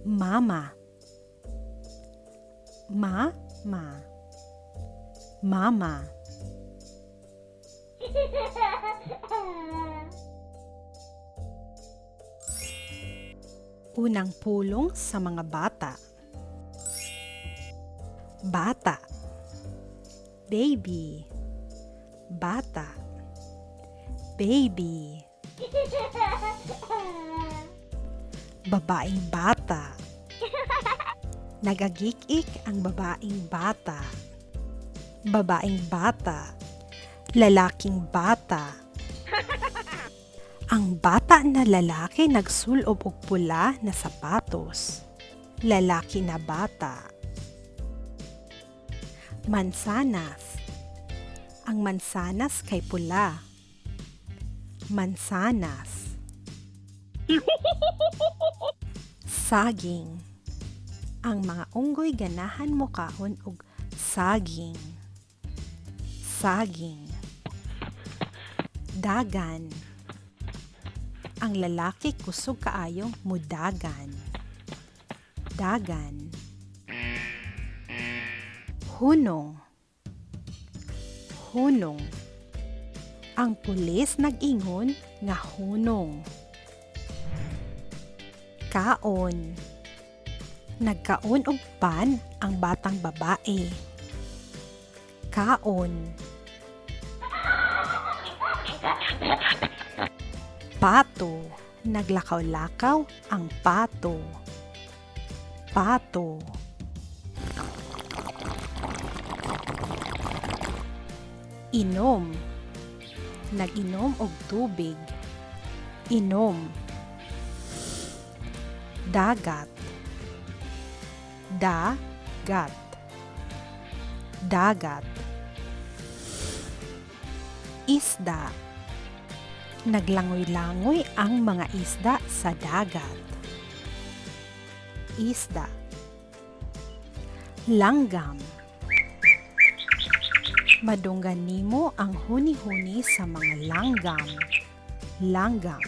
Mama. Mama. Unang pulong sa mga bata. Bata. Baby. Bata. Baby. Babaeng bata. Nagagik-ik ang babaeng bata. Babaeng bata. Lalaking bata. Ang bata na lalaki nagsulob og pula na sapatos. Lalaki na bata. Mansanas. Ang mansanas kay pula. Mansanas. Saging. Ang mga unggoy ganahan mo kahon og saging. Saging. Dagan. Ang lalaki kusog kaayong mudagan. Dagan. Hunong. Hunong. Ang pulis nag-ingon nga hunong. Kaon. Nagkaon og pan ang batang babae. Kaon. Pato. Naglakaw-lakaw ang pato. Pato. Inom. Nag-inom og tubig. Inom. Dagat. Dagat. Dagat. Isda. Naglangoy-langoy ang mga isda sa dagat. Isda. Langgam. Madunggan nimo ang huni-huni sa mga langgam. Langgam.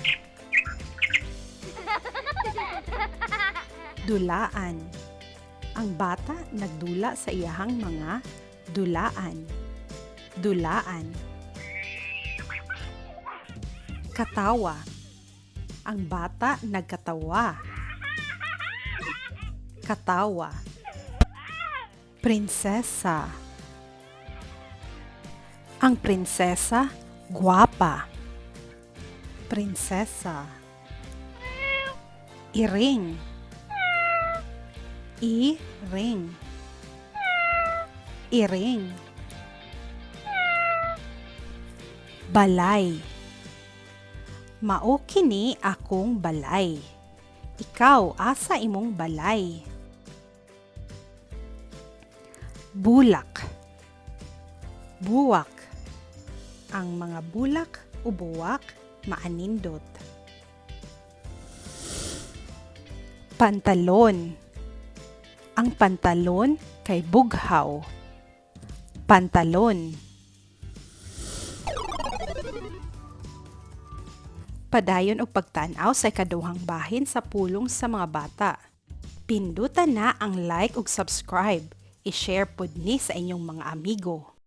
Dulaan. Ang bata nagdula sa iyahang mga dulaan. Dulaan. Katawa. Ang bata nagkatawa. Katawa. Prinsesa. Ang prinsesa, guwapa. Prinsesa. Iring. Iring. Iring. Balay. Mao kini akong balay. Ikaw, asa imong balay? Bulak. Buwak. Ang mga bulak o buwak maanindot. Pantalon. Ang pantalon kay bughaw. Pantalon. Padayon og pagtan-aw sa ikaduhang bahin sa pulong sa mga bata. Pindutan na ang like ug subscribe. I-share pod ni sa inyong mga amigo.